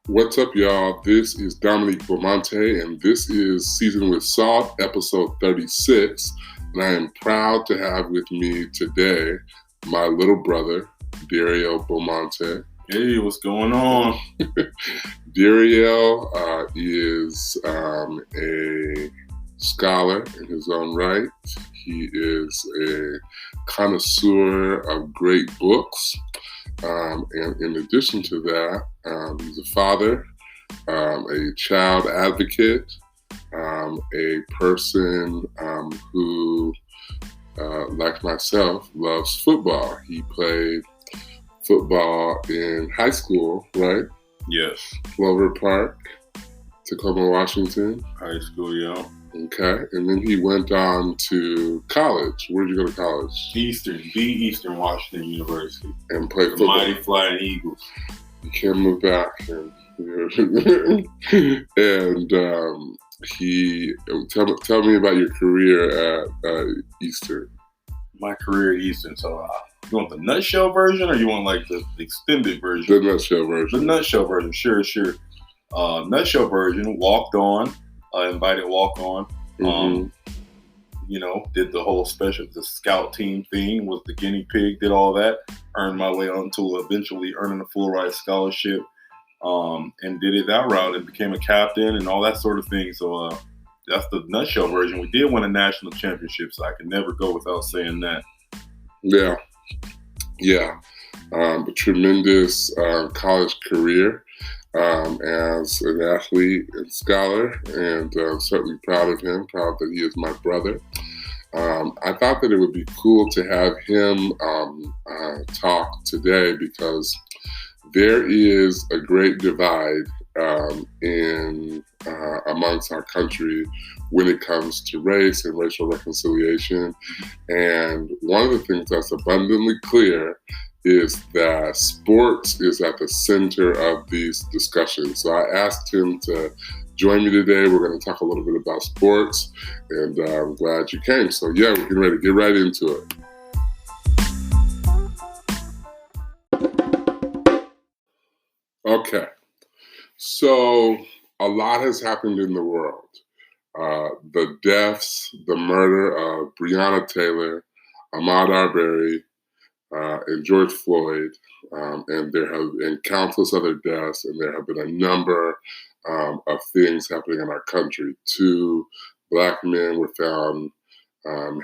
What's up, y'all? This is Beaumonte, and this is Seasoned with Salt, episode 36. And I am proud to have with me today my little brother, Darriell Beaumonte. Hey, what's going on? Darriell is a scholar in his own right. He is a connoisseur of great books. And in addition to that, he's a father, a child advocate, a person who, like myself, loves football. He played football in high school, right? Yes. Clover Park, Tacoma, Washington. High school, yeah. Okay. And then he went on to college. Where did you go to college? Eastern Washington University. And played the football. Mighty Flying Eagles. You can't move back. And he tell me about your career at Eastern. My career at Eastern. So you want the nutshell version, or you want like the extended version? The nutshell version. The nutshell version. Sure. Nutshell version. Walked on. Invited walk on. Mm-hmm. Did the whole the scout team thing, was the guinea pig, did all that, earned my way on to eventually earning a full ride scholarship, and did it that route and became a captain and all that sort of thing. So that's the nutshell version. We did win a national championship, so I can never go without saying that. Yeah. A tremendous college career. As an athlete and scholar, and certainly proud of him, proud that he is my brother. I thought that it would be cool to have him talk today because there is a great divide in amongst our country when it comes to race and racial reconciliation. And one of the things that's abundantly clear is that sports is at the center of these discussions. So I asked him to join me today. We're going to talk a little bit about sports, and I'm glad you came. So yeah, we're getting ready to get right into it. Okay, so a lot has happened in the world. The deaths, the murder of Breonna Taylor, Ahmaud Arbery, and George Floyd, and there have been countless other deaths, and there have been a number of things happening in our country. 2 Black men were found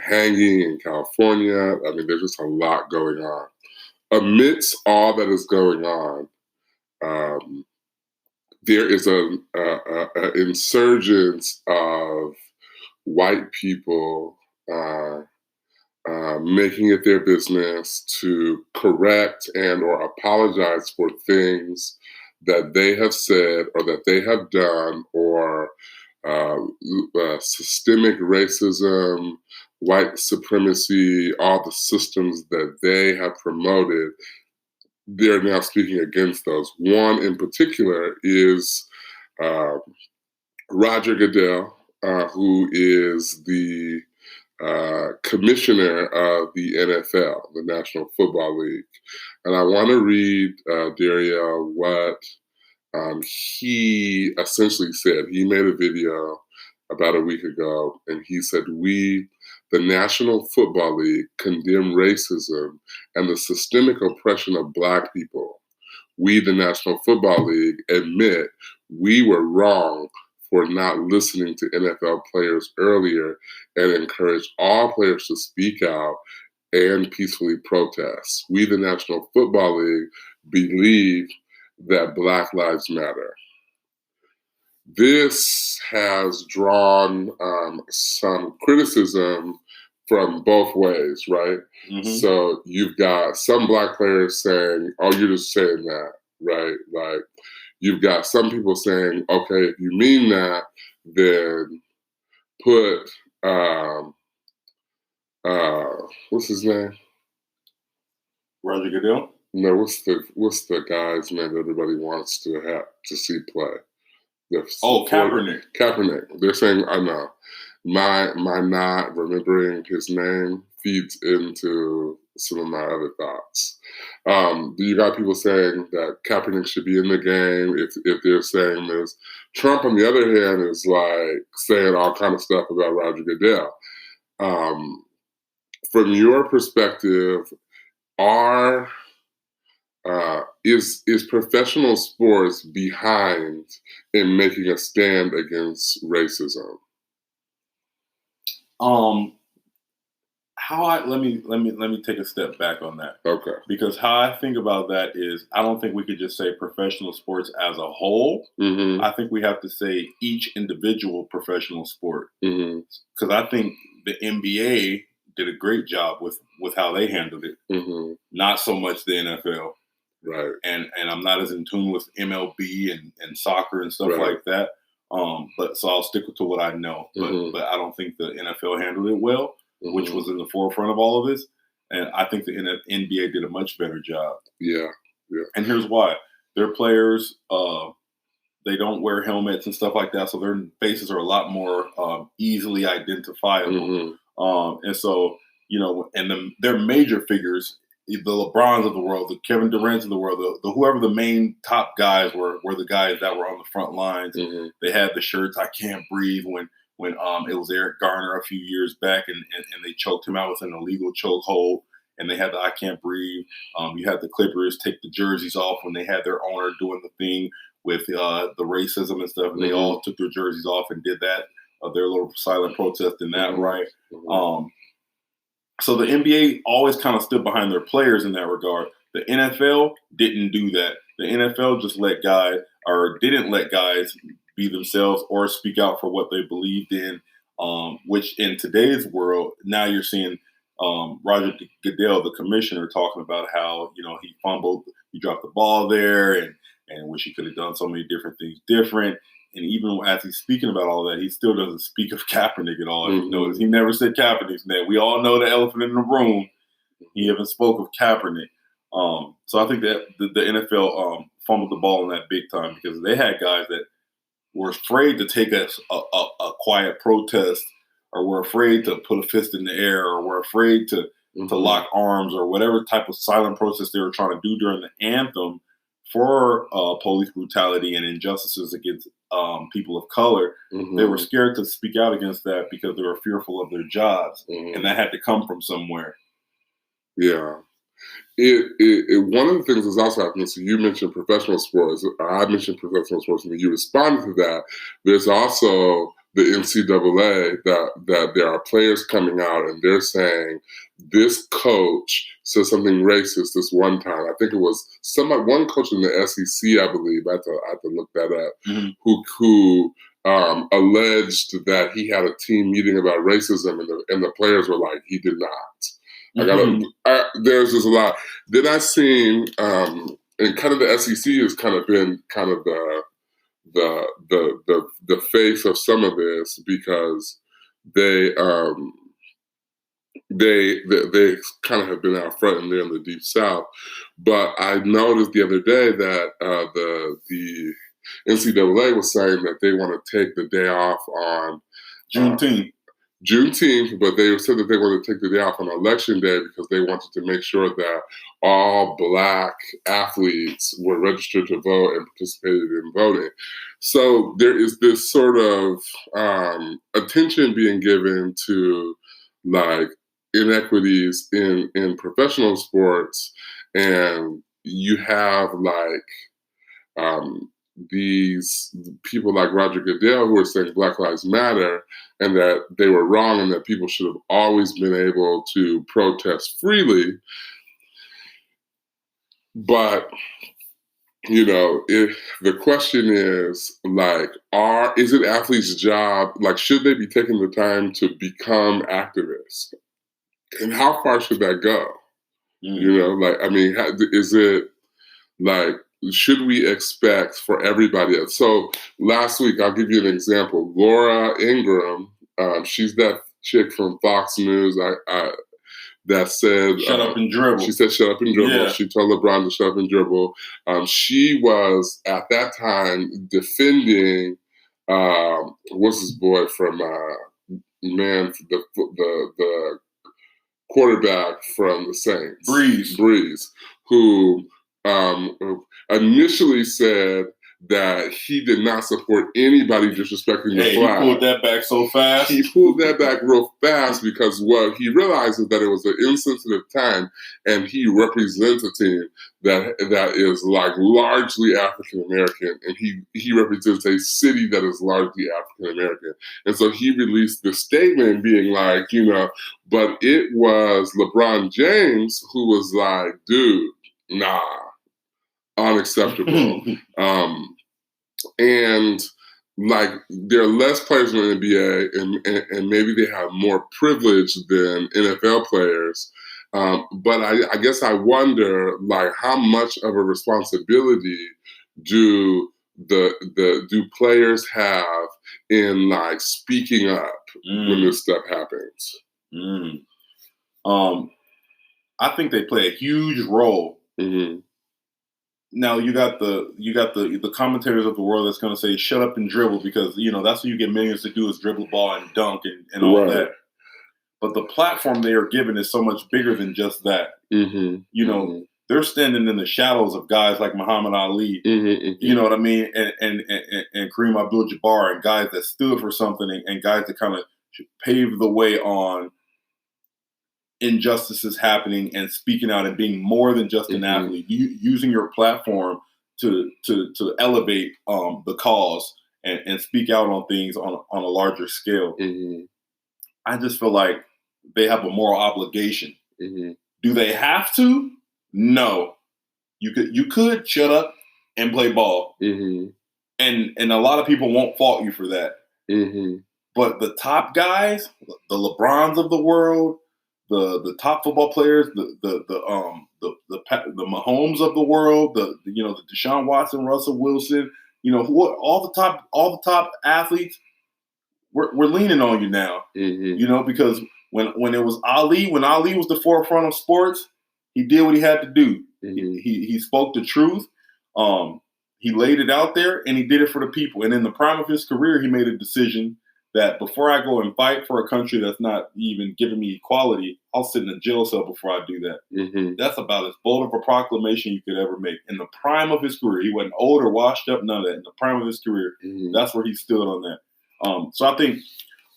hanging in California. I mean, there's just a lot going on. Amidst all that is going on, there is an insurgence of white people making it their business to correct and or apologize for things that they have said or that they have done, or systemic racism, white supremacy, all the systems that they have promoted. They're now speaking against those. One in particular is Roger Goodell, who is the commissioner of the NFL, the National Football League. And I want to read, Darriell, what he essentially said. He made a video about a week ago, and he said, "We, the National Football League, condemn racism and the systemic oppression of Black people. We, the National Football League, admit we were wrong for not listening to NFL players earlier and encourage all players to speak out and peacefully protest. We, the National Football League, believe that Black Lives Matter." This has drawn some criticism from both ways, right? Mm-hmm. So you've got some Black players saying, "Oh, you're just saying that," right? Like, you've got some people saying, "Okay, if you mean that, then put what's his name? Roger Goodell? No, what's the guy's name that everybody wants to see play? Kaepernick. Kaepernick. They're saying, I know, my not remembering his name feeds into some of my other thoughts. You got people saying that Kaepernick should be in the game if they're saying this. Trump, on the other hand, is like saying all kind of stuff about Roger Goodell. From your perspective, are is professional sports behind in making a stand against racism? Let me take a step back on that. Okay. Because how I think about that is I don't think we could just say professional sports as a whole. Mm-hmm. I think we have to say each individual professional sport. Mm-hmm. Because I think the NBA did a great job with how they handled it. Mm-hmm. Not so much the NFL. Right. And I'm not as in tune with MLB and soccer and stuff Right. like that. But so I'll stick to what I know. But I don't think the NFL handled it well, which was in the forefront of all of this. And I think the NBA did a much better job. Yeah. Yeah. And here's why. Their players, they don't wear helmets and stuff like that. So their faces are a lot more easily identifiable. Mm-hmm. And so, and their major figures, the LeBrons of the world, the Kevin Durant's of the world, the whoever the main top guys were the guys that were on the front lines. Mm-hmm. They had the shirts, "I can't breathe," when it was Eric Garner a few years back and they choked him out with an illegal chokehold. And they had the "I can't breathe." You had the Clippers take the jerseys off when they had their owner doing the thing with the racism and stuff. And they all took their jerseys off and did that, their little silent protest in that, right? So the NBA always kind of stood behind their players in that regard. The NFL didn't do that. The NFL just didn't let guys be themselves or speak out for what they believed in, which in today's world, now you're seeing Roger Goodell, the commissioner, talking about how, he fumbled, he dropped the ball there and wish he could have done so many different things different. And even as he's speaking about all that, he still doesn't speak of Kaepernick at all. If you notice, he never said Kaepernick's name. We all know the elephant in the room. He even spoke of Kaepernick. So I think that the NFL fumbled the ball in that big time because they had guys that were afraid to take a quiet protest, or were afraid to put a fist in the air, or were afraid to lock arms, or whatever type of silent protest they were trying to do during the anthem for police brutality and injustices against people of color. They were scared to speak out against that because they were fearful of their jobs, and that had to come from somewhere. Yeah. One of the things that's also happening, so you mentioned professional sports, I mentioned professional sports, and you responded to that. There's also the NCAA that there are players coming out and they're saying this coach said something racist this one time. I think it was one coach in the SEC, I believe. I have to look that up. Who alleged that he had a team meeting about racism, and the players were like, he did not. There's just a lot. Then I seen, and kind of the SEC has kind of been kind of the face of some of this because they kind of have been out front and they're in the Deep South. But I noticed the other day that the NCAA was saying that they want to take the day off on Juneteenth, but they said that they wanted to take the day off on Election Day because they wanted to make sure that all Black athletes were registered to vote and participated in voting. So there is this sort of attention being given to like inequities in professional sports, and you have like these people like Roger Goodell who are saying Black Lives Matter and that they were wrong and that people should have always been able to protest freely. But, if the question is like, is it athletes' job? Like, should they be taking the time to become activists? And how far should that go? Is it like, should we expect for everybody else? So last week, I'll give you an example. Laura Ingraham, she's that chick from Fox News that said, "Shut up and dribble." She said, "Shut up and dribble." Yeah. She told LeBron to shut up and dribble. She was at that time defending what's his boy from the quarterback from the Saints, Breeze, who initially said that he did not support anybody disrespecting the flag. He pulled that back so fast. He pulled that back real fast because what he realized is that it was an insensitive time, and he represents a team that is like largely African American, and he represents a city that is largely African American. And so he released the statement being like, but it was LeBron James who was like, dude, nah, unacceptable. And like there are less players in the NBA, and maybe they have more privilege than NFL players. But I guess I wonder, like, how much of a responsibility do players have in like speaking up when this stuff happens? I think they play a huge role. Mm-hmm. Now you got the commentators of the world that's going to say shut up and dribble because that's what you get millions to do is dribble the ball and dunk and all that. But the platform they are given is so much bigger than just that. Mm-hmm. They're standing in the shadows of guys like Muhammad Ali. You know what I mean, and Kareem Abdul-Jabbar and guys that stood for something and guys that kind of paved the way on injustices happening and speaking out and being more than just an athlete, using your platform to elevate the cause and speak out on things on a larger scale. I just feel like they have a moral obligation. Do they have to? No. You could shut up and play ball, and a lot of people won't fault you for that. But the top guys, the LeBrons of the world, the top football players, the Mahomes of the world, the Deshaun Watson, Russell Wilson, all the top athletes, we're leaning on you now. Because when it was Ali, when Ali was the forefront of sports, he did what he had to do. He spoke the truth. He laid it out there, and he did it for the people. And in the prime of his career, he made a decision that before I go and fight for a country that's not even giving me equality, I'll sit in a jail cell before I do that. That's about as bold of a proclamation you could ever make. In the prime of his career, he wasn't old or washed up, none of that. In the prime of his career, that's where he stood on that. So I think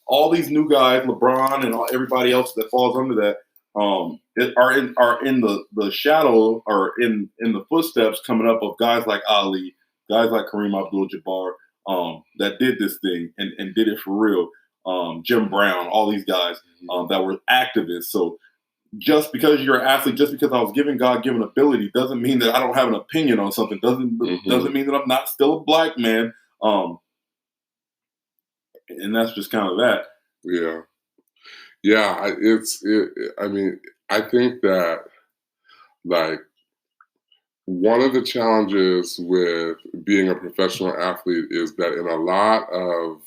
all these new guys, LeBron and everybody else that falls under that, are in the shadow or in the footsteps coming up of guys like Ali, guys like Kareem Abdul-Jabbar, that did this thing and did it for real. Jim Brown, all these guys that were activists. So just because you're an athlete, just because I was given God-given ability, doesn't mean that I don't have an opinion on something. Doesn't mean that I'm not still a black man. And that's just kind of that. Yeah. I mean, I think that like one of the challenges with being a professional athlete is that in a lot of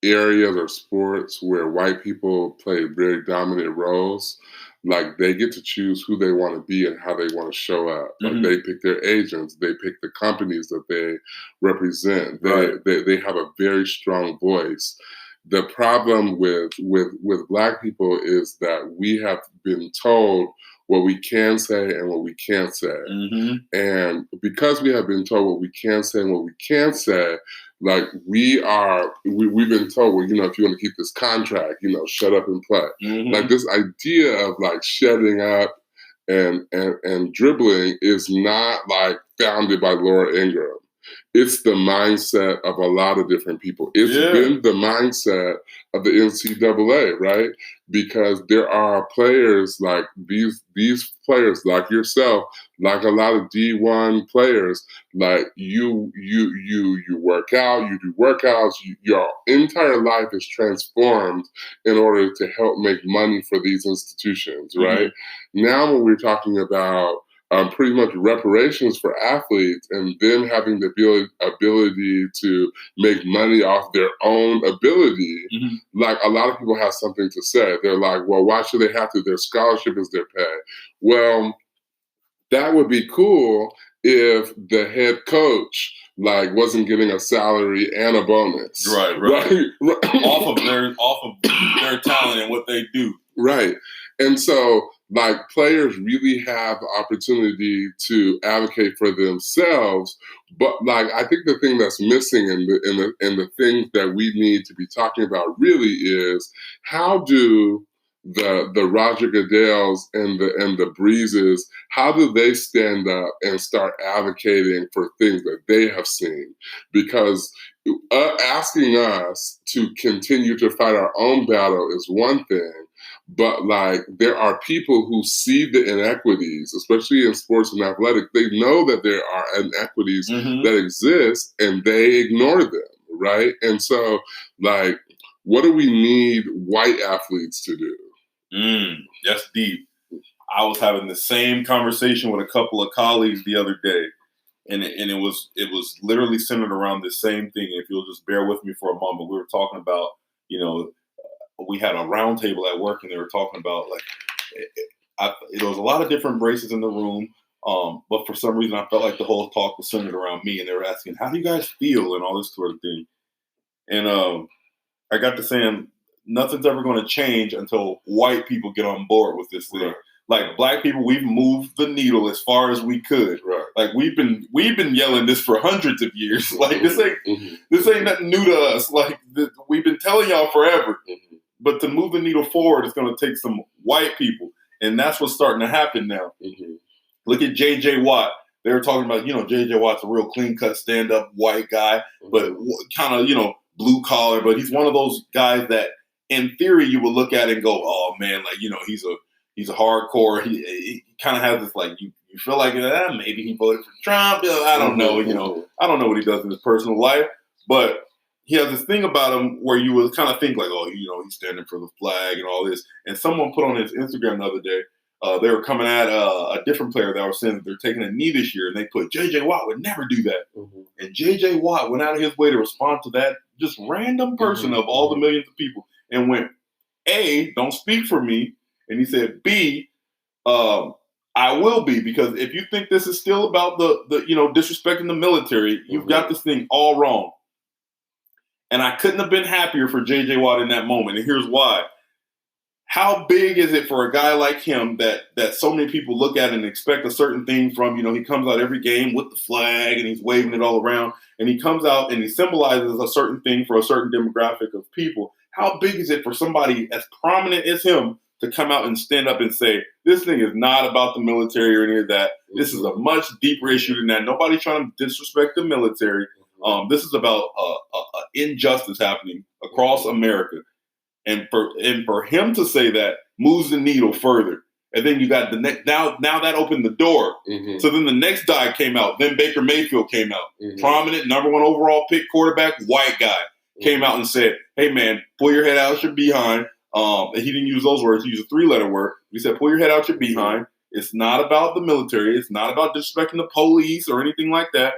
areas or sports where white people play very dominant roles, like they get to choose who they want to be and how they want to show up. Like they pick their agents, they pick the companies that they represent. They have a very strong voice. The problem with Black people is that we have been told what we can say and what we can't say. And because we have been told what we can say and what we can't say, like we've been told, well, if you want to keep this contract, shut up and play. Like this idea of like shutting up and dribbling is not like founded by Laura Ingraham. It's the mindset of a lot of different people. It's been the mindset of the NCAA, right? Because there are players like these players like yourself, like a lot of D1 players, like you work out, you do workouts, your entire life is transformed in order to help make money for these institutions, right? Now when we're talking about pretty much reparations for athletes and them having the ability to make money off their own ability, like a lot of people have something to say. They're like, well, why should they have to? Their scholarship is their pay. Well, that would be cool if the head coach like wasn't getting a salary and a bonus. Right. Off of their talent and what they do. Right. And so, like, players really have the opportunity to advocate for themselves. But, like, I think the thing that's missing and the thing that we need to be talking about really is how do the Roger Goodells and the Breezes, how do they stand up and start advocating for things that they have seen? Because asking us to continue to fight our own battle is one thing, but like there are people who see the inequities, especially in sports and athletics. They know that there are inequities that exist and they ignore them, right? And so, like, what do we need white athletes to do? That's deep. I was having the same conversation with a couple of colleagues the other day, and it was literally centered around the same thing. If you'll just bear with me for a moment, we were talking about, we had a roundtable at work, and they were talking about there was a lot of different races in the room, but for some reason I felt like the whole talk was centered around me, and they were asking, "How do you guys feel?" and all this sort of thing. And I got to saying, nothing's ever going to change until white people get on board with this thing. Right. Like black people, we've moved the needle as far as we could. Right. Like we've been yelling this for hundreds of years. Like this ain't nothing new to us. Like we've been telling y'all forever. But to move the needle forward, it's going to take some white people, and that's what's starting to happen now. Look at J.J. Watt. They were talking about, J.J. Watt's a real clean-cut, stand-up white guy, but kind of, blue collar. But he's one of those guys that, in theory, you will look at and go, "Oh man, like he's a hardcore." He kind of has this like you feel like maybe he voted for Trump. I don't know. I don't know what he does in his personal life, but he has this thing about him where you would kind of think like, oh, he's standing for the flag and all this. And someone put on his Instagram the other day, they were coming at a different player that was saying that they're taking a knee this year, and they put J.J. Watt would never do that. And J.J. Watt went out of his way to respond to that just random person of all the millions of people and went, A, don't speak for me. And he said, B, I will be, because if you think this is still about the disrespecting the military, you've got this thing all wrong. And I couldn't have been happier for J.J. Watt in that moment. And here's why. How big is it for a guy like him that so many people look at and expect a certain thing from? He comes out every game with the flag and he's waving it all around. And he comes out and he symbolizes a certain thing for a certain demographic of people. How big is it for somebody as prominent as him to come out and stand up and say, this thing is not about the military or any of that. This is a much deeper issue than that. Nobody's trying to disrespect the military. This is about injustice happening across America, and for him to say that moves the needle further. And then you got the next. Now that opened the door. So then the next guy came out. Then Baker Mayfield came out, prominent number 1 overall pick quarterback, white guy, came out and said, "Hey man, pull your head out your behind." And he didn't use those words. He used a 3-letter word. He said, "Pull your head out your behind. It's not about the military. It's not about disrespecting the police or anything like that.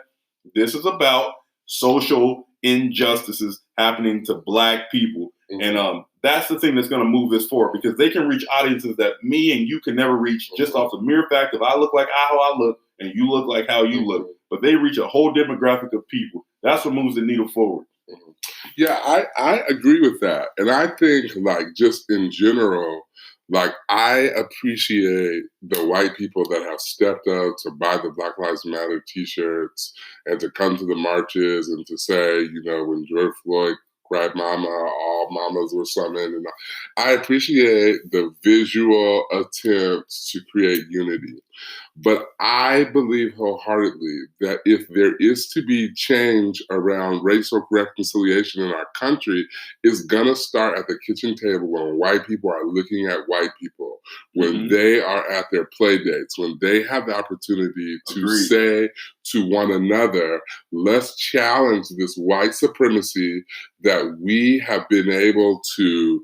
This is about social injustices happening to black people." And that's the thing that's going to move this forward, because they can reach audiences that me and you can never reach just off the mere fact of I look like how I look and you look like how you look. But they reach a whole demographic of people. That's what moves the needle forward. Yeah, I agree with that. And I think, like, just in general, like, I appreciate the white people that have stepped up to buy the Black Lives Matter t-shirts and to come to the marches and to say, when George Floyd cried mama, all mamas were summoned. And I appreciate the visual attempts to create unity. But I believe wholeheartedly that if there is to be change around racial reconciliation in our country, it's going to start at the kitchen table when white people are looking at white people, when they are at their play dates, when they have the opportunity to say to one another, let's challenge this white supremacy that we have been able to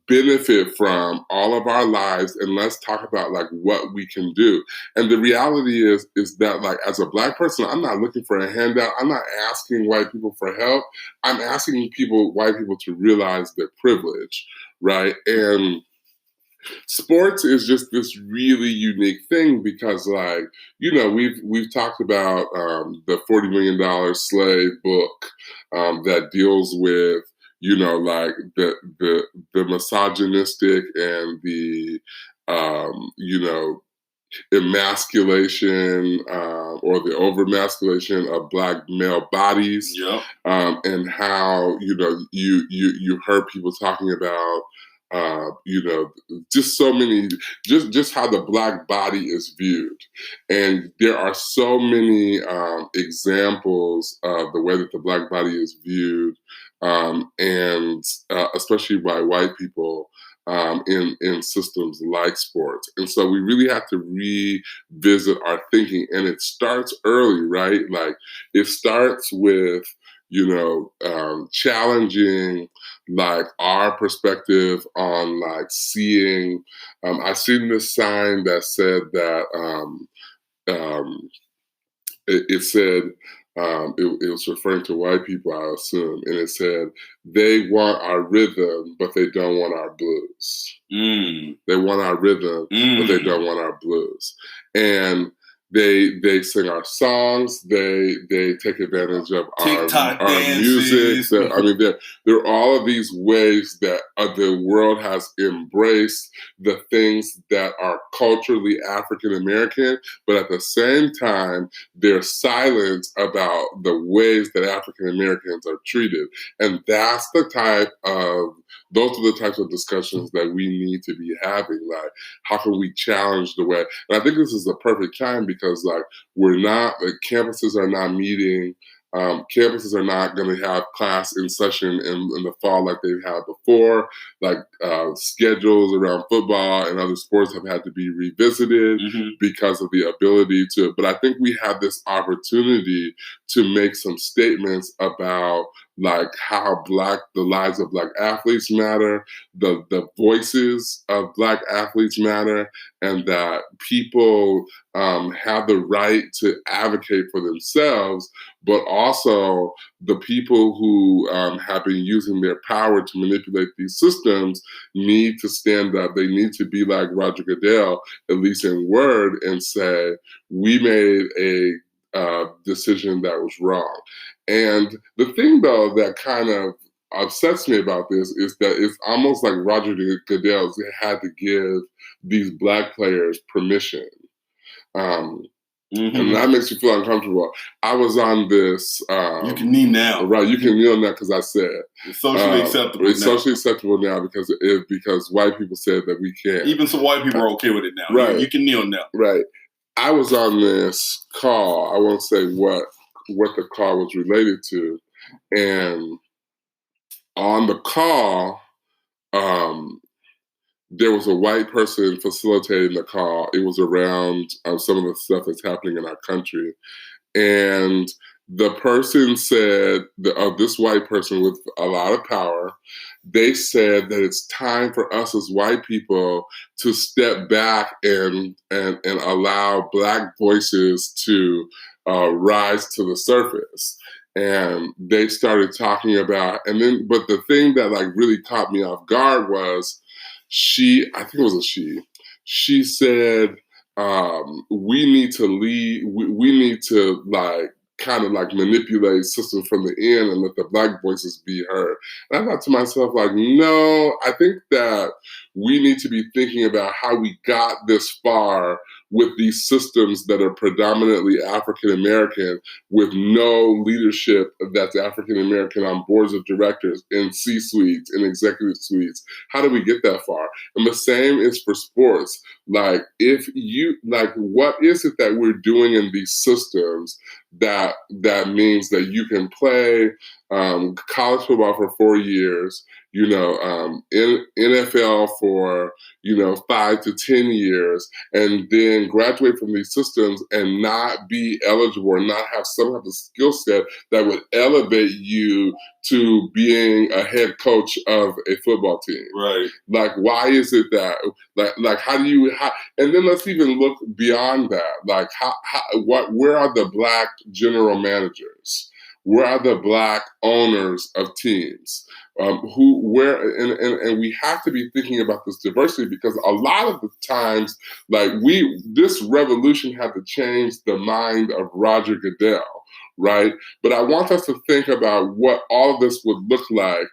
benefit from all of our lives, and let's talk about like what we can do. And the reality is that, like, as a black person, I'm not looking for a handout. I'm not asking white people for help. I'm asking white people to realize their privilege, right? And sports is just this really unique thing because, like, we've talked about the $40 million slave book that deals with like the misogynistic and the emasculation or the overmasculation of Black male bodies, Yep. and how you heard people talking about just so many, just how the Black body is viewed, and there are so many examples of the way that the Black body is viewed, and especially by white people. In systems like sports. And so we really have to revisit our thinking. And it starts early, right? Like it starts with, challenging like our perspective on like seeing. I seen this sign that said that um, it said, it was referring to white people, I assume, and it said, they want our rhythm, but they don't want our blues. They want our rhythm, but they don't want our blues. And they sing our songs. They take advantage of our music. There are all of these ways that the world has embraced the things that are culturally African American, but at the same time, they're silent about the ways that African Americans are treated. And those are the types of discussions that we need to be having. Like, how can we challenge the way? And I think this is the perfect time because, like, campuses are not meeting. Campuses are not going to have class in session in the fall like they've had before. Like schedules around football and other sports have had to be revisited because of the ability to. But I think we have this opportunity to make some statements about like how the lives of Black athletes matter, the voices of Black athletes matter, and that people have the right to advocate for themselves, but also the people who have been using their power to manipulate these systems need to stand up. They need to be like Roger Goodell, at least in word, and say, we made a decision that was wrong. And the thing, though, that kind of upsets me about this is that it's almost like Roger Goodell had to give these Black players permission. And that makes you feel uncomfortable. I was on this. You can kneel now. Right, you can kneel now because I said. It's socially acceptable. It's socially acceptable now because white people said that we can't. Even some white people are okay with it now. Right. You can kneel now. Right. I was on this call. I won't say what the call was related to. And on the call, there was a white person facilitating the call. It was around some of the stuff that's happening in our country. And the person said, this white person with a lot of power, they said that it's time for us as white people to step back and allow Black voices to rise to the surface. And they started talking about, but the thing that like really caught me off guard was she said, we need to lead, we need to like kind of like manipulate systems from the end and let the Black voices be heard. And I thought to myself, like, no, I think that we need to be thinking about how we got this far with these systems that are predominantly African American, with no leadership that's African American on boards of directors, in C-suites, in executive suites. How do we get that far? And the same is for sports. Like, what is it that we're doing in these systems that means that you can play college football for 4 years, in NFL for 5 to 10 years, and then graduate from these systems and not be eligible or not have some type of skill set that would elevate you to being a head coach of a football team. Right. Like, why is it that, like, and then let's even look beyond that. Like, where are the Black general managers? Where are the Black owners of teams? And we have to be thinking about this diversity, because a lot of the times, like, this revolution had to change the mind of Roger Goodell, right? But I want us to think about what all of this would look like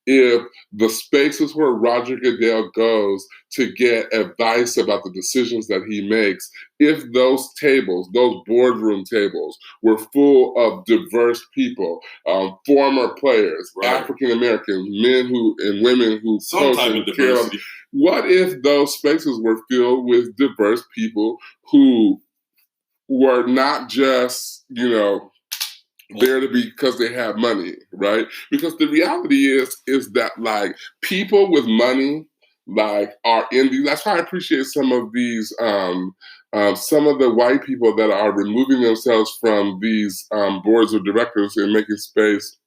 if the spaces where Roger Goodell goes to get advice about the decisions that he makes, if those tables, those boardroom tables, were full of diverse people, former players, Right. African Americans, men who and women who Some coach type and of care. diversity. What if those spaces were filled with diverse people who were not just, there to be because they have money, right? Because the reality is that like people with money like are in these. That's why I appreciate some of these some of the white people that are removing themselves from these boards of directors and making space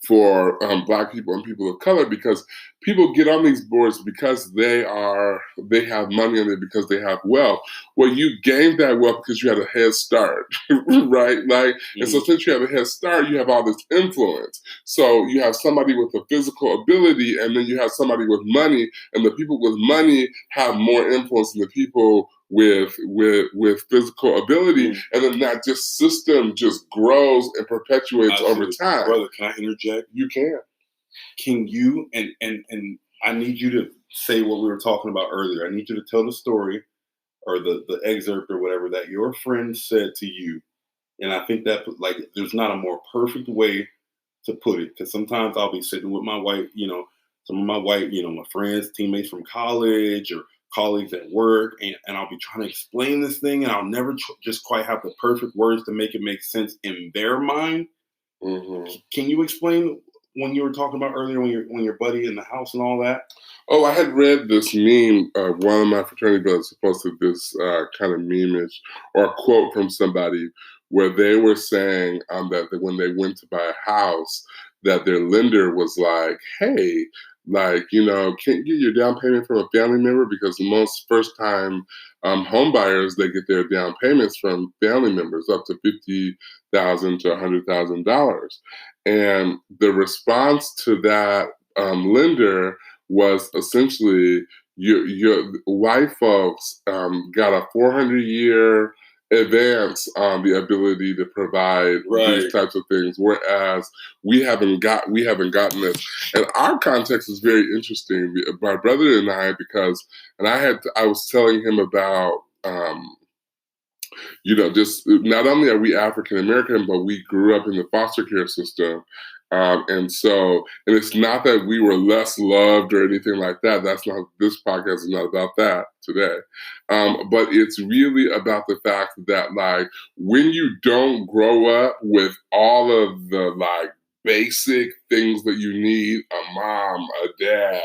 for Black people and people of color, because people get on these boards because they have money in it, because they have wealth. Well, you gained that wealth because you had a head start, right? Like, and so since you have a head start, you have all this influence. So you have somebody with a physical ability, and then you have somebody with money, and the people with money have more influence than the people with physical ability, and then that just system just grows and perpetuates over time. Brother, can I interject? You can. Can you and I need you to say what we were talking about earlier. I need you to tell the story or the excerpt or whatever that your friend said to you. And I think that like there's not a more perfect way to put it, because sometimes I'll be sitting with my white, some of my white, my friends, teammates from college or colleagues at work, and I'll be trying to explain this thing, and I'll never just quite have the perfect words to make it make sense in their mind. Mm-hmm. Can you explain when you were talking about earlier when your buddy in the house and all that? Oh, I had read this meme. One of my fraternity brothers posted this kind of meme-ish or a quote from somebody where they were saying that when they went to buy a house, that their lender was like, hey, like, can't you get your down payment from a family member? Because most first-time home buyers, they get their down payments from family members up to $50,000 to $100,000. And the response to that lender was essentially your white folks got a 400-year advance on the ability to provide these types of things, whereas we haven't gotten this. And our context is very interesting. My brother and I, I was telling him about just not only are we African American, but we grew up in the foster care system. And it's not that we were less loved or anything like that. That's not, this podcast is not about that today. But it's really about the fact that like, when you don't grow up with all of the like basic things that you need, a mom, a dad,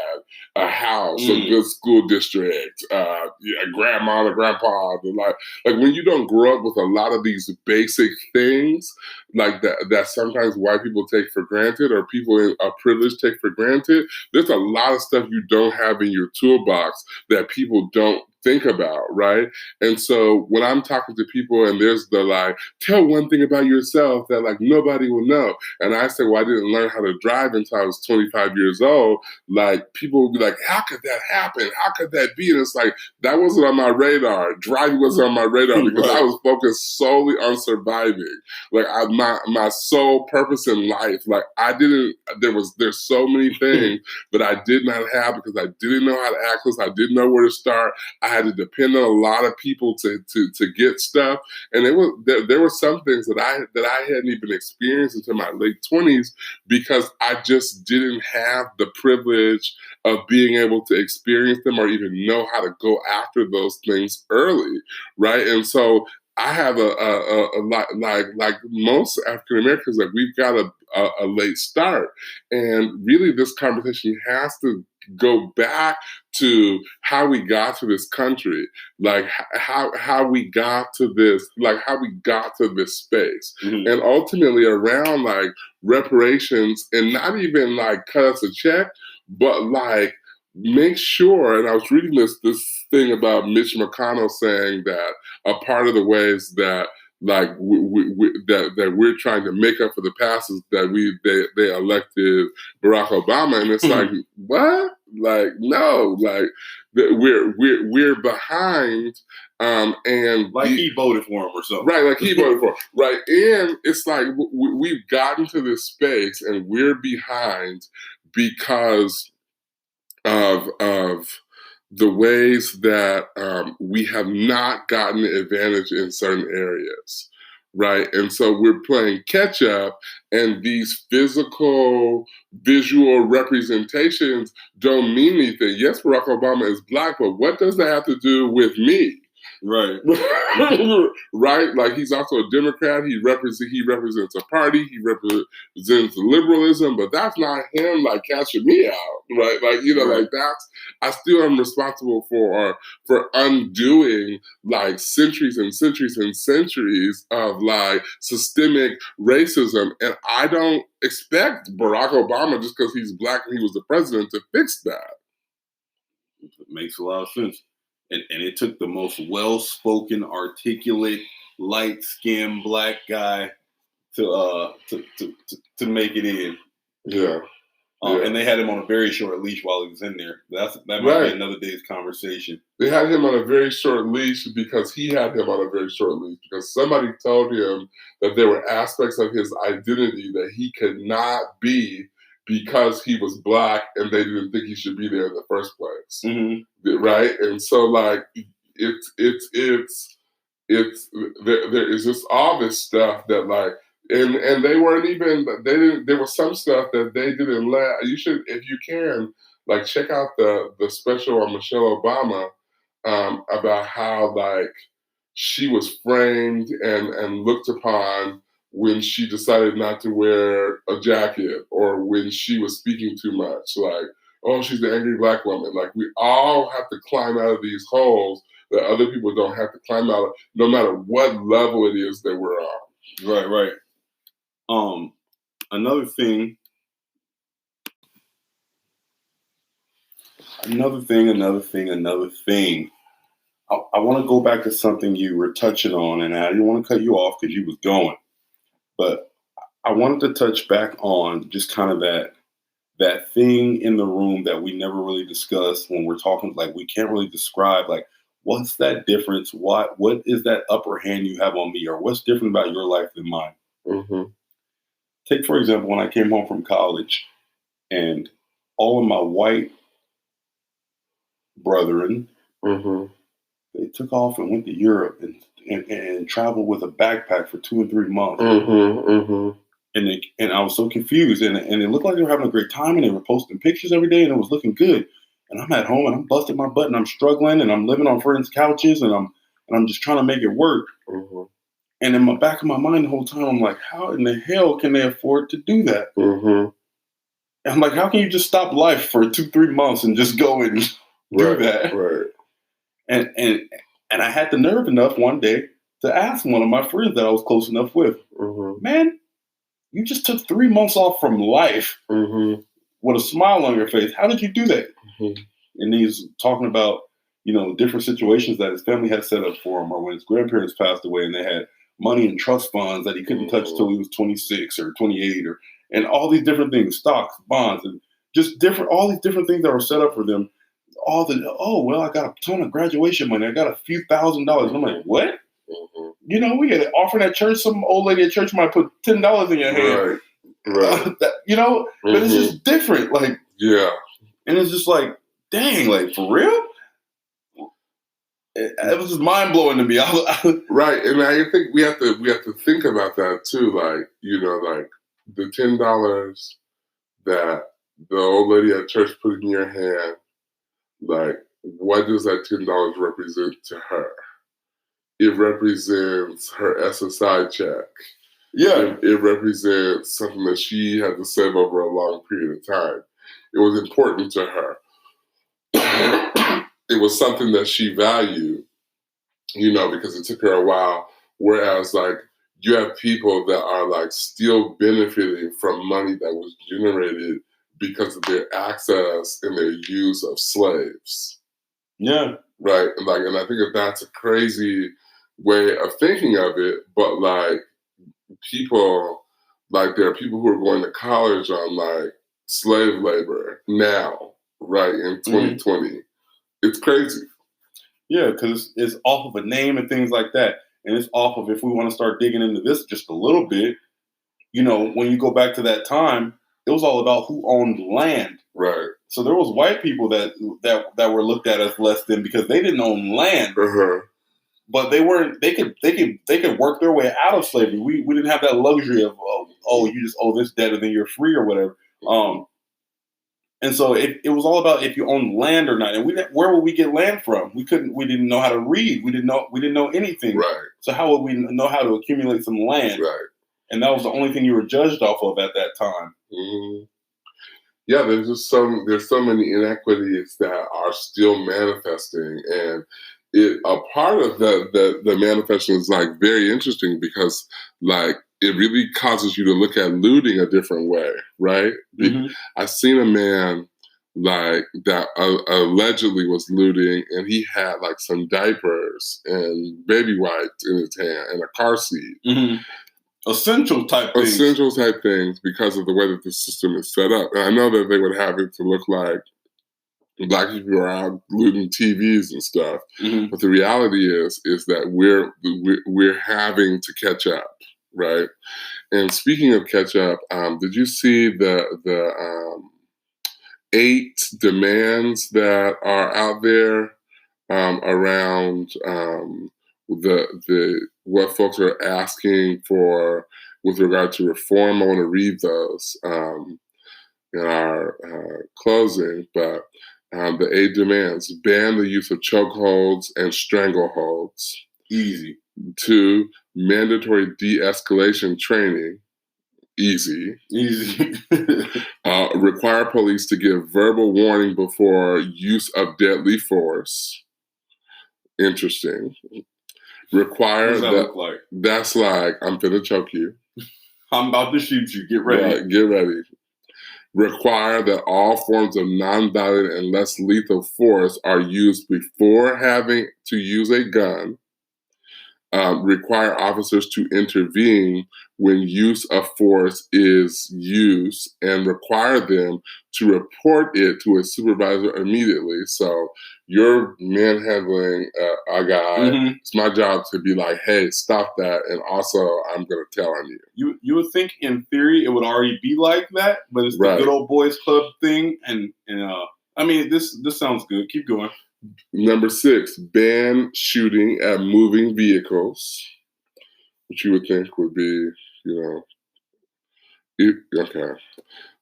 a house, a good school district, a grandma, a grandpa, like when you don't grow up with a lot of these basic things like that sometimes white people take for granted or people in a privilege take for granted, there's a lot of stuff you don't have in your toolbox that people don't think about, right? And so when I'm talking to people and there's the like, tell one thing about yourself that like nobody will know. And I say, well, I didn't learn how to drive until I was 25 years old. Like people will be like, how could that happen? How could that be? And it's like, that wasn't on my radar. Driving wasn't on my radar because I was focused solely on surviving. Like my sole purpose in life, like there's so many things that I did not have because I didn't know how to access. I didn't know where to start. I had to depend on a lot of people to get stuff, and there were some things that I hadn't even experienced until my late 20s because I just didn't have the privilege of being able to experience them or even know how to go after those things early, right? And so I have a lot like most African Americans, like we've got a late start, and really this conversation has to go back to how we got to this country, like how we got to this, like how we got to this space, and ultimately around like reparations, and not even like cut us a check, but like make sure. And I was reading this thing about Mitch McConnell saying that a part of the ways that like that we're trying to make up for the past is that they elected Barack Obama, and it's like what? Like no, like we're behind, and like he voted for him or something, right? Like he voted for him, right? And it's like we've gotten to this space and we're behind because of the ways that we have not gotten the advantage in certain areas, right? And so we're playing catch up, and these physical, visual representations don't mean anything. Yes, Barack Obama is Black, but what does that have to do with me? Right. Right? Like, he's also a Democrat. He represents a party. He represents liberalism, but that's not him, like, catching me out, right? Like, Right. like, that's, I still am responsible for undoing, like, centuries and centuries and centuries of, like, systemic racism. And I don't expect Barack Obama, just because he's Black and he was the president, to fix that. It makes a lot of sense. And it took the most well-spoken, articulate, light-skinned Black guy to make it in. Yeah. And they had him on a very short leash while he was in there. That might Right. be another day's conversation. They had him on a very short leash because he had him on a very short leash, because somebody told him that there were aspects of his identity that he could not be because he was Black, and they didn't think he should be there in the first place. Mm-hmm. Right? And so, like, there is just all this stuff that, like, and they weren't even, there was some stuff that they didn't let. You should, if you can, like, check out the special on Michelle Obama, about how, like, she was framed and looked upon when she decided not to wear a jacket, or when she was speaking too much. Like, oh, she's the angry Black woman. Like, we all have to climb out of these holes that other people don't have to climb out of, no matter what level it is that we're on. Right. Another thing. I want to go back to something you were touching on, and I didn't want to cut you off because you was going, but I wanted to touch back on just kind of that thing in the room that we never really discussed when we're talking. Like, we can't really describe, like, what's that difference? What is that upper hand you have on me, or what's different about your life than mine? Mm-hmm. Take, for example, when I came home from college, and all of my white brethren, mm-hmm. they took off and went to Europe and traveled with a backpack for 2 and 3 months. Mm-hmm. Mm-hmm. And I was so confused, and it looked like they were having a great time, and they were posting pictures every day, and it was looking good. And I'm at home, and I'm busting my butt, and I'm struggling, and I'm living on friends' couches, and I'm just trying to make it work. Mm-hmm. And in the back of my mind the whole time, I'm like, how in the hell can they afford to do that? Mm-hmm. And I'm like, how can you just stop life for 2-3 months and just go and do that? Right. And I had the nerve enough one day to ask one of my friends that I was close enough with, mm-hmm. man, you just took 3 months off from life mm-hmm. with a smile on your face. How did you do that? Mm-hmm. And he's talking about, different situations that his family had set up for him, or when his grandparents passed away and they had money in trust funds that he couldn't touch till he was 26 or 28, and all these different things, stocks, bonds, and just all these different things that were set up for them. I got a ton of graduation money. I got a few $1,000s. And I'm like, what? Mm-hmm. We get offering at church. Some old lady at church might put $10 in your hand. Right. But it's just different. Like, yeah. And it's just like, dang, like, for real? It was just mind blowing to me. Right, and I think we have to think about that too. Like, like the $10 that the old lady at church put in your hand. Like, what does that $10 represent to her? It represents her SSI check. Yeah, it represents something that she had to save over a long period of time. It was important to her. It was something that she valued, because it took her a while. Whereas, like, you have people that are, like, still benefiting from money that was generated because of their access and their use of slaves. Yeah. Right. And I think that's a crazy way of thinking of it. But, like, there are people who are going to college on, like, slave labor now, right, in 2020. Mm-hmm. It's crazy. Yeah, because it's off of a name and things like that. And it's off of, if we want to start digging into this just a little bit, when you go back to that time, it was all about who owned land. Right. So there was white people that were looked at as less than because they didn't own land. Uh-huh. But they weren't. They could work their way out of slavery. We didn't have that luxury of you just owe this debt and then you're free or whatever. And so it was all about if you own land or not. And where would we get land from? We didn't know how to read. We didn't know anything. Right. So how would we know how to accumulate some land? Right. And that was the only thing you were judged off of at that time. Mm-hmm. Yeah, there's so many inequities that are still manifesting, and a part of the manifestation is like very interesting because like it really causes you to look at looting a different way, right? Mm-hmm. I've seen a man like that allegedly was looting, and he had like some diapers and baby wipes in his hand and a car seat. Mm-hmm. Essential type things because of the way that the system is set up. And I know that they would have it to look like Black people are out looting TVs and stuff, mm-hmm. but the reality is that we're having to catch up, right? And speaking of catch up, did you see the 8 demands that are out there around the what folks are asking for with regard to reform? I want to read those in our closing, but the 8 demands: ban the use of chokeholds and strangleholds. Easy. 2, mandatory de-escalation training. Easy. Require police to give verbal warning before use of deadly force. Interesting. Require what does that look like? That's like, I'm finna choke you. I'm about to shoot you. Get ready. Right, get ready. Require that all forms of nonviolent and less lethal force are used before having to use a gun. Require officers to intervene when use of force is used, and require them to report it to a supervisor immediately. So you're manhandling a guy. Mm-hmm. It's my job to be like, hey, stop that, and also I'm going to tell on you. You would think in theory it would already be like that, but it's the good old boys club thing, and I mean this sounds good. Keep going. Number 6, ban shooting at moving vehicles, which you would think would be, okay.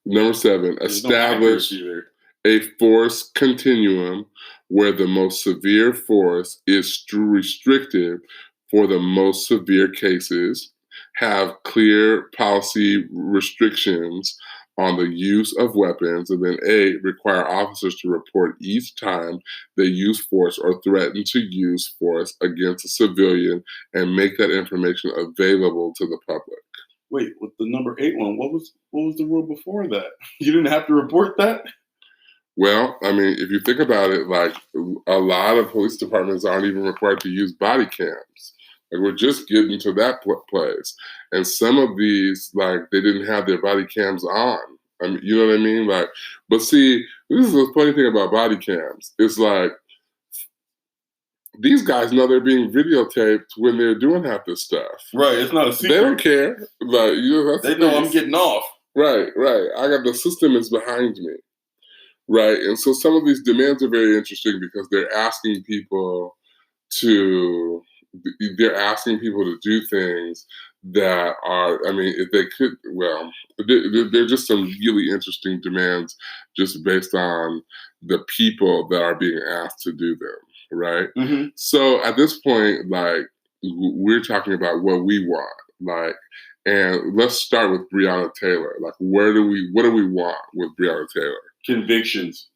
Number 7, establish a force continuum where the most severe force is restricted for the most severe cases. Have clear policy restrictions on the use of weapons, and then 8, require officers to report each time they use force or threaten to use force against a civilian and make that information available to the public. Wait, with the number 8 one, what was the rule before that? You didn't have to report that? Well, I mean, if you think about it, like a lot of police departments aren't even required to use body cams. Like we're just getting to that place. And some of these, like, they didn't have their body cams on. I mean, you know what I mean? Like, but see, this is the funny thing about body cams. It's like, these guys know they're being videotaped when they're doing half this stuff. Right, it's not a secret. They don't care. Like, they know I'm getting off. Right. I got the system is behind me. Right. And so some of these demands are very interesting because they're asking people to do things that are, I mean, if they could, well, they're just some really interesting demands just based on the people that are being asked to do them, right? Mm-hmm. So at this point, like, we're talking about what we want, like, and let's start with Breonna Taylor. Like, what do we want with Breonna Taylor? Convictions,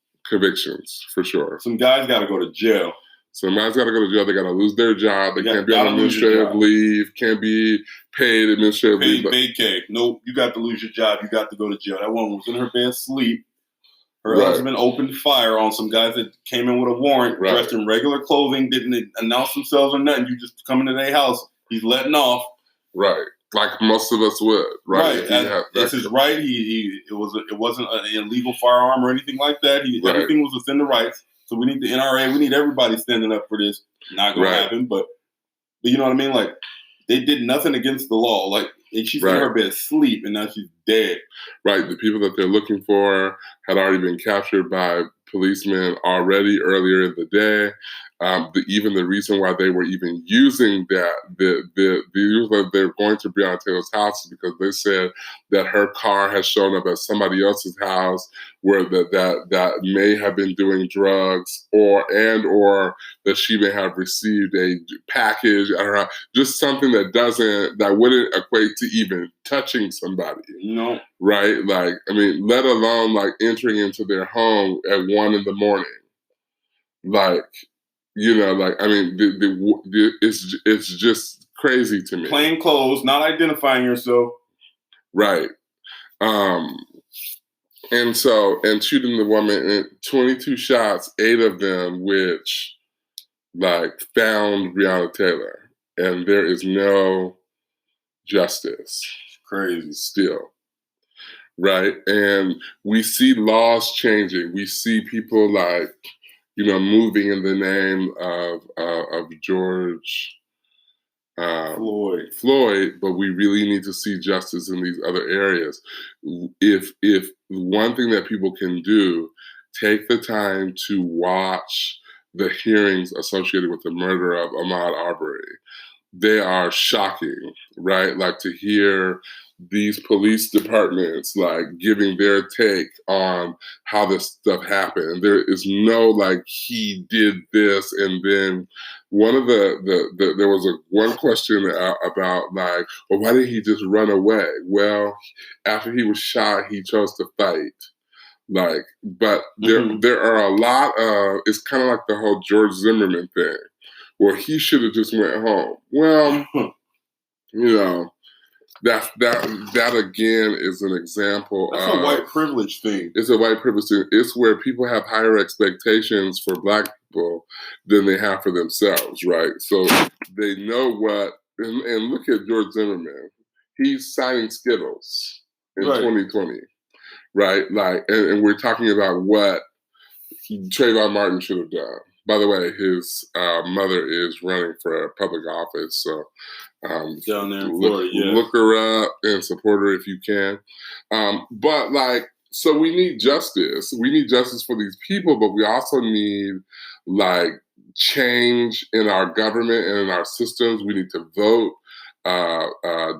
for sure. Some guys got to go to jail. Somebody's got to go to jail. They got to lose their job. They can't be on administrative leave. Can't be paid administrative leave. Vacay. Nope, you got to lose your job. You got to go to jail. That woman was in her bed asleep. Her husband opened fire on some guys that came in with a warrant, dressed in regular clothing, didn't announce themselves or nothing. You just come into their house. He's letting off. Right. Like most of us would. Right. This is right. It wasn't an illegal firearm or anything like that. Everything was within the rights. So we need the NRA. We need everybody standing up for this. Not going to happen, but you know what I mean? Like, they did nothing against the law. Like, and she's in her bed asleep, and now she's dead. Right. The people that they're looking for had already been captured by policemen already earlier in the day. Even the reason why they were even using that, the reason that they're going to Breonna Taylor's house is because they said that her car has shown up at somebody else's house where that may have been doing drugs, or that she may have received a package at her house, just something that wouldn't equate to even touching somebody. No. Right? Like, I mean, let alone like entering into their home at 1 a.m. Like, you know, like, I mean, it's just crazy to me. Plain clothes, not identifying yourself. Right. And shooting the woman in 22 shots, 8 of them, which like found Breonna Taylor, and there is no justice. It's crazy still. Right. And we see laws changing. We see people like, you know, moving in the name of George Floyd, but we really need to see justice in these other areas. If one thing that people can do, take the time to watch the hearings associated with the murder of Ahmaud Arbery. They are shocking, right? Like, to hear these police departments like giving their take on how this stuff happened. And there is no like, he did this, and then one of there was one question about like, well, why did he just run away? Well, after he was shot, he chose to fight. Like, but there are a lot of, it's kind of like the whole George Zimmerman thing, where he should have just went home. Well, you know, that again is an example That's a white privilege thing. It's a white privilege thing. It's where people have higher expectations for Black people than they have for themselves, right? So they know what, and look at George Zimmerman. He's signing Skittles in 2020, right? Like, and we're talking about what Trayvon Martin should have done. By the way, his mother is running for public office, so down there in Florida, look her up and support her if you can. But like, so we need justice. We need justice for these people, but we also need like change in our government and in our systems. We need to vote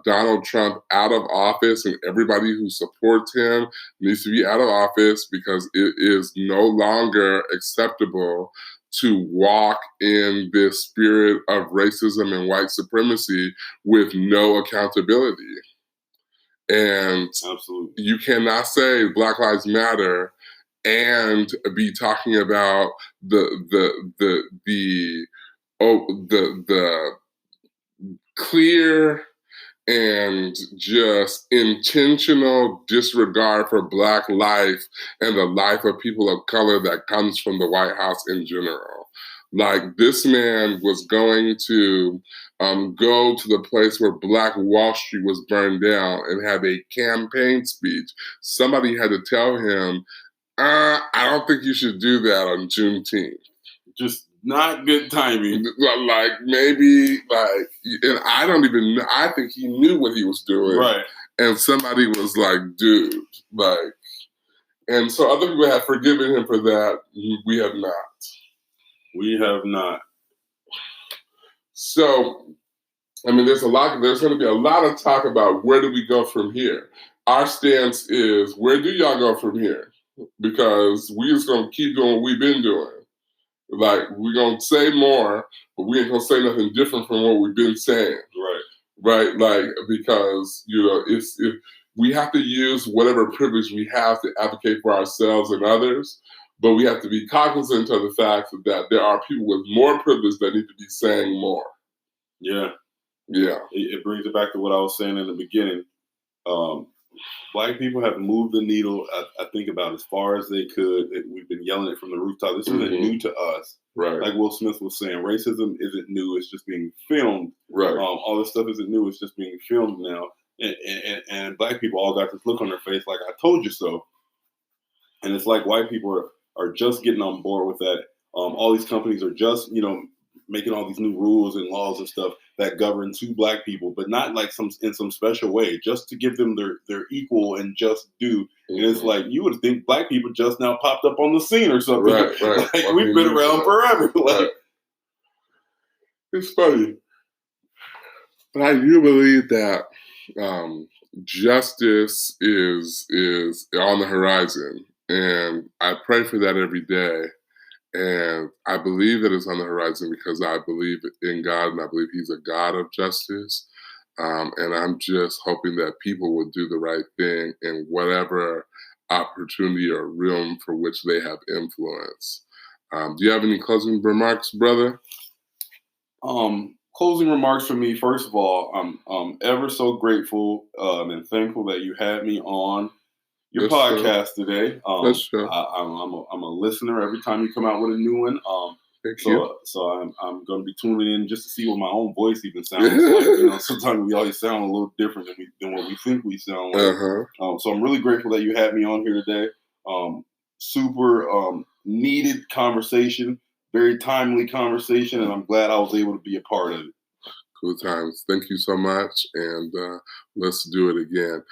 Donald Trump out of office, and everybody who supports him needs to be out of office, because it is no longer acceptable to walk in this spirit of racism and white supremacy with no accountability. And absolutely, you cannot say Black Lives Matter and be talking about the clear and just intentional disregard for Black life and the life of people of color that comes from the White House in general. Like, this man was going to go to the place where Black Wall Street was burned down and have a campaign speech. Somebody had to tell him, I don't think you should do that on Juneteenth. Just not good timing. Like, maybe, like, and I don't even know. I think he knew what he was doing. Right. And somebody was like, dude, like, and so other people have forgiven him for that. We have not. We have not. So, I mean, there's going to be a lot of talk about where do we go from here. Our stance is, where do y'all go from here? Because we just going to keep doing what we've been doing. Like, we're going to say more, but we ain't going to say nothing different from what we've been saying. Right? Like, because, you know, if we have to use whatever privilege we have to advocate for ourselves and others, but we have to be cognizant of the fact that there are people with more privilege that need to be saying more. Yeah. Yeah. It brings it back to what I was saying in the beginning. Black people have moved the needle, I think, about as far as they could. We've been yelling it from the rooftop. This isn't new to us. Right. Like Will Smith was saying, racism isn't new. It's just being filmed. Right. All this stuff isn't new. It's just being filmed now. And Black people all got this look on their face like, I told you so. And it's like white people are just getting on board with that. All these companies are just, you know, making all these new rules and laws and stuff that govern to Black people, but not like in some special way, just to give them their equal and just due. And it's like you would think Black people just now popped up on the scene or something. Right. Like we've been around forever. Like it's funny, but I do believe that justice is on the horizon, and I pray for that every day. And I believe that it's on the horizon because I believe in God, and I believe He's a God of justice. And I'm just hoping that people will do the right thing in whatever opportunity or realm for which they have influence. Do you have any closing remarks, brother? Closing remarks for me. First of all, I'm ever so grateful and thankful that you had me on your podcast today. I'm a listener every time you come out with a new one. So I'm going to be tuning in just to see what my own voice even sounds like. Sometimes we always sound a little different than what we think we sound like. So I'm really grateful that you had me on here today. Super needed conversation, very timely conversation, and I'm glad I was able to be a part of it. Cool times. Thank you so much, and let's do it again.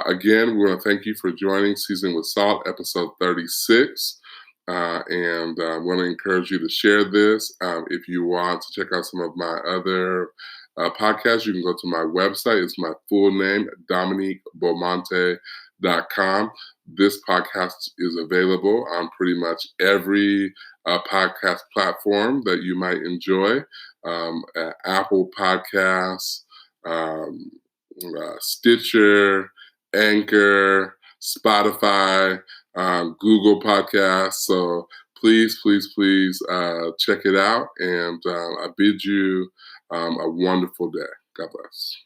Again, we want to thank you for joining Season with Salt, episode 36. And I want to encourage you to share this. If you want to check out some of my other podcasts, you can go to my website. It's my full name, DominiqueBeaumonte.com. This podcast is available on pretty much every podcast platform that you might enjoy. Apple Podcasts, Stitcher, Anchor, Spotify, Google Podcasts. So please check it out. And I bid you a wonderful day. God bless.